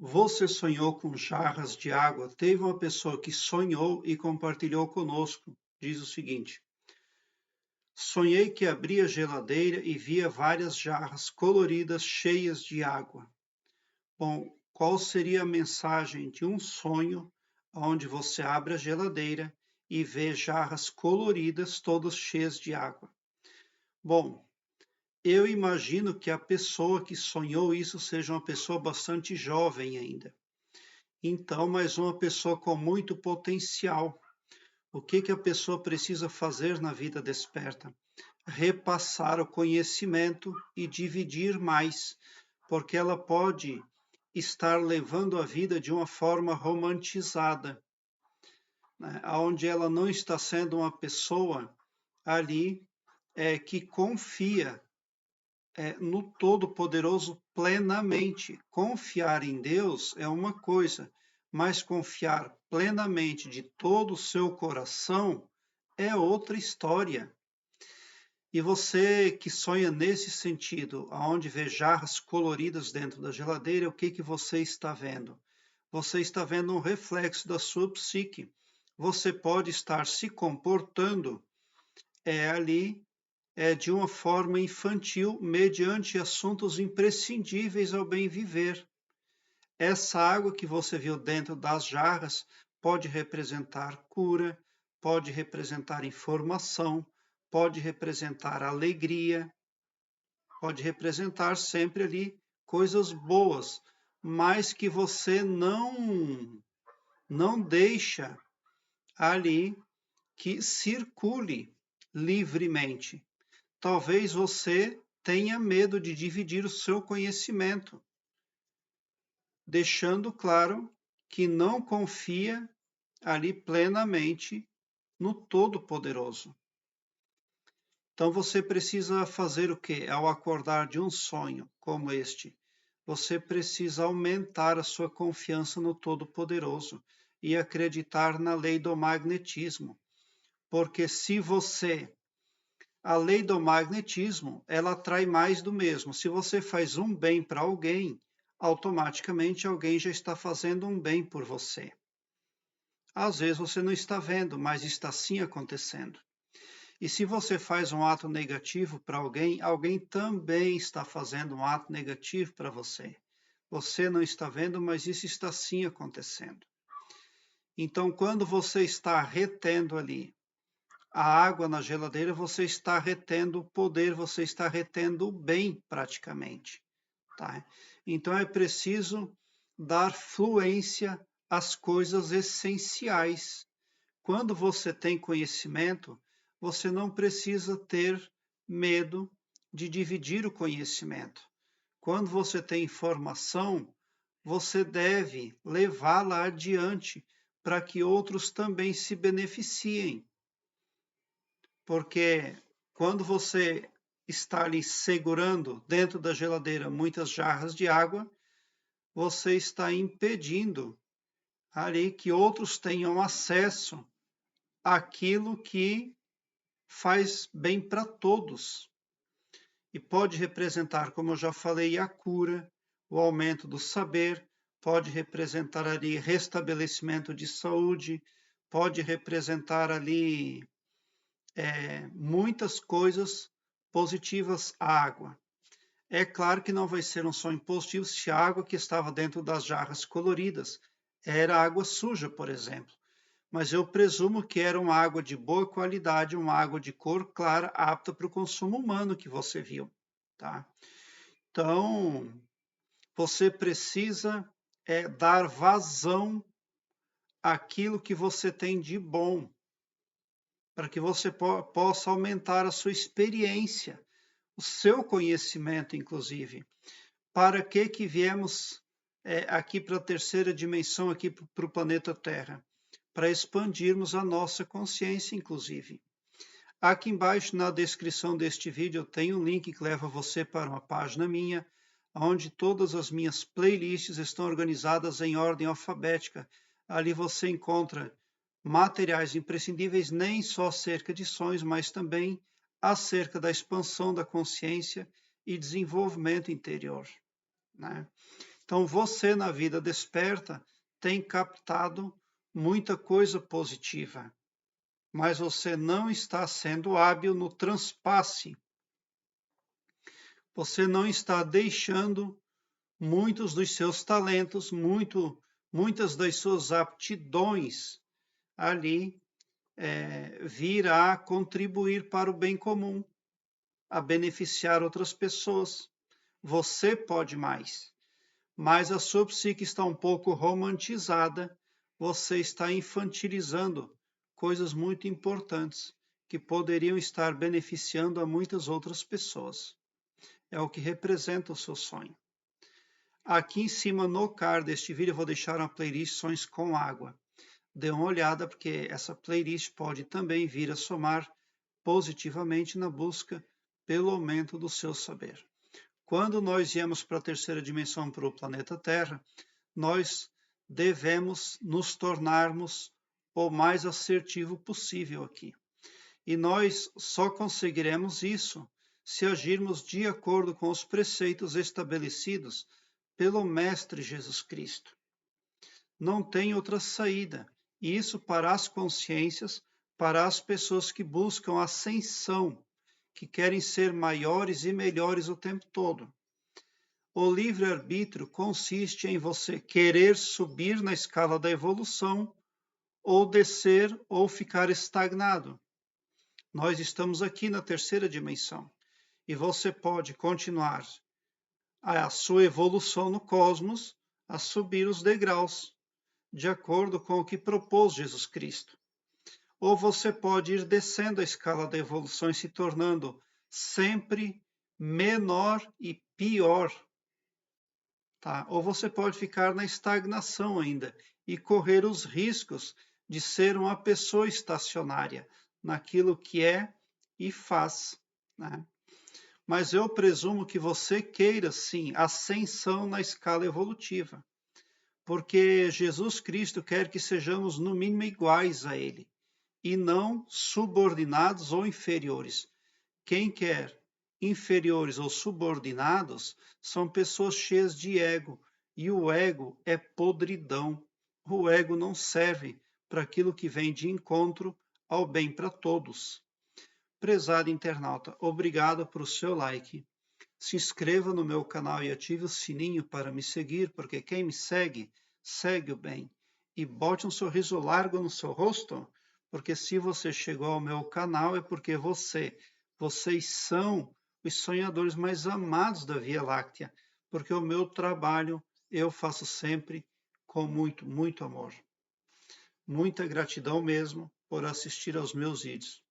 Você sonhou com jarras de água? Teve uma pessoa que sonhou e compartilhou conosco. Diz o seguinte: sonhei que abria a geladeira e via várias jarras coloridas cheias de água. Bom, qual seria a mensagem de um sonho onde você abre a geladeira e vê jarras coloridas todas cheias de água? Bom, eu imagino que a pessoa que sonhou isso seja uma pessoa bastante jovem ainda. Então, mais uma pessoa com muito potencial. O que a pessoa precisa fazer na vida desperta? Repassar o conhecimento e dividir mais, porque ela pode estar levando a vida de uma forma romantizada, né? Onde ela não está sendo uma pessoa ali que confia no Todo-Poderoso plenamente. Confiar em Deus é uma coisa, mas confiar plenamente de todo o seu coração é outra história. E você que sonha nesse sentido, aonde vê jarras coloridas dentro da geladeira, o que você está vendo? Você está vendo um reflexo da sua psique. Você pode estar se comportando ali de uma forma infantil, mediante assuntos imprescindíveis ao bem viver. Essa água que você viu dentro das jarras pode representar cura, pode representar informação, pode representar alegria, pode representar sempre ali coisas boas, mas que você não deixa ali que circule livremente. Talvez você tenha medo de dividir o seu conhecimento, deixando claro que não confia ali plenamente no Todo-Poderoso. Então você precisa fazer o quê? Ao acordar de um sonho como este, você precisa aumentar a sua confiança no Todo-Poderoso e acreditar na lei do magnetismo. Porque se você a lei do magnetismo, ela atrai mais do mesmo. Se você faz um bem para alguém, automaticamente alguém já está fazendo um bem por você. Às vezes você não está vendo, mas está sim acontecendo. E se você faz um ato negativo para alguém, alguém também está fazendo um ato negativo para você. Você não está vendo, mas isso está sim acontecendo. Então, quando você está retendo ali a água na geladeira, você está retendo o poder, você está retendo o bem praticamente. Tá? Então é preciso dar fluência às coisas essenciais. Quando você tem conhecimento, você não precisa ter medo de dividir o conhecimento. Quando você tem informação, você deve levá-la adiante para que outros também se beneficiem. Porque quando você está ali segurando dentro da geladeira muitas jarras de água, você está impedindo ali que outros tenham acesso àquilo que faz bem para todos. E pode representar, como eu já falei, a cura, o aumento do saber, pode representar ali restabelecimento de saúde, pode representar ali muitas coisas positivas à água. É claro que não vai ser um sonho positivo se a água que estava dentro das jarras coloridas era água suja, por exemplo. Mas eu presumo que era uma água de boa qualidade, uma água de cor clara, apta para o consumo humano que você viu. Tá? Então, você precisa dar vazão àquilo que você tem de bom, para que você possa aumentar a sua experiência, o seu conhecimento, inclusive. Para que viemos aqui para a terceira dimensão, aqui para o planeta Terra? Para expandirmos a nossa consciência, inclusive. Aqui embaixo, na descrição deste vídeo, eu tenho um link que leva você para uma página minha, onde todas as minhas playlists estão organizadas em ordem alfabética. Ali você encontra materiais imprescindíveis, nem só acerca de sonhos, mas também acerca da expansão da consciência e desenvolvimento interior, né? Então, você na vida desperta tem captado muita coisa positiva, mas você não está sendo hábil no transpasse. Você não está deixando muitos dos seus talentos, muitas das suas aptidões ali vir a contribuir para o bem comum, a beneficiar outras pessoas. Você pode mais, mas a sua psique está um pouco romantizada, você está infantilizando coisas muito importantes que poderiam estar beneficiando a muitas outras pessoas. É o que representa o seu sonho. Aqui em cima no card deste vídeo eu vou deixar uma playlist Sonhos com Água. Dê uma olhada porque essa playlist pode também vir a somar positivamente na busca pelo aumento do seu saber. Quando nós viemos para a terceira dimensão, para o planeta Terra, nós devemos nos tornarmos o mais assertivo possível aqui. E nós só conseguiremos isso se agirmos de acordo com os preceitos estabelecidos pelo Mestre Jesus Cristo. Não tem outra saída. E isso para as consciências, para as pessoas que buscam ascensão, que querem ser maiores e melhores o tempo todo. O livre-arbítrio consiste em você querer subir na escala da evolução, ou descer ou ficar estagnado. Nós estamos aqui na terceira dimensão e você pode continuar a sua evolução no cosmos, a subir os degraus, de acordo com o que propôs Jesus Cristo. Ou você pode ir descendo a escala da evolução e se tornando sempre menor e pior. Tá? Ou você pode ficar na estagnação ainda e correr os riscos de ser uma pessoa estacionária naquilo que é e faz. Né? Mas eu presumo que você queira, sim, ascensão na escala evolutiva, porque Jesus Cristo quer que sejamos, no mínimo, iguais a Ele, e não subordinados ou inferiores. Quem quer inferiores ou subordinados são pessoas cheias de ego, e o ego é podridão. O ego não serve para aquilo que vem de encontro ao bem para todos. Prezado internauta, obrigado por o seu like. Se inscreva no meu canal e ative o sininho para me seguir, porque quem me segue, segue o bem. E bote um sorriso largo no seu rosto, porque se você chegou ao meu canal é porque vocês são os sonhadores mais amados da Via Láctea, porque o meu trabalho eu faço sempre com muito, muito amor. Muita gratidão mesmo por assistir aos meus vídeos.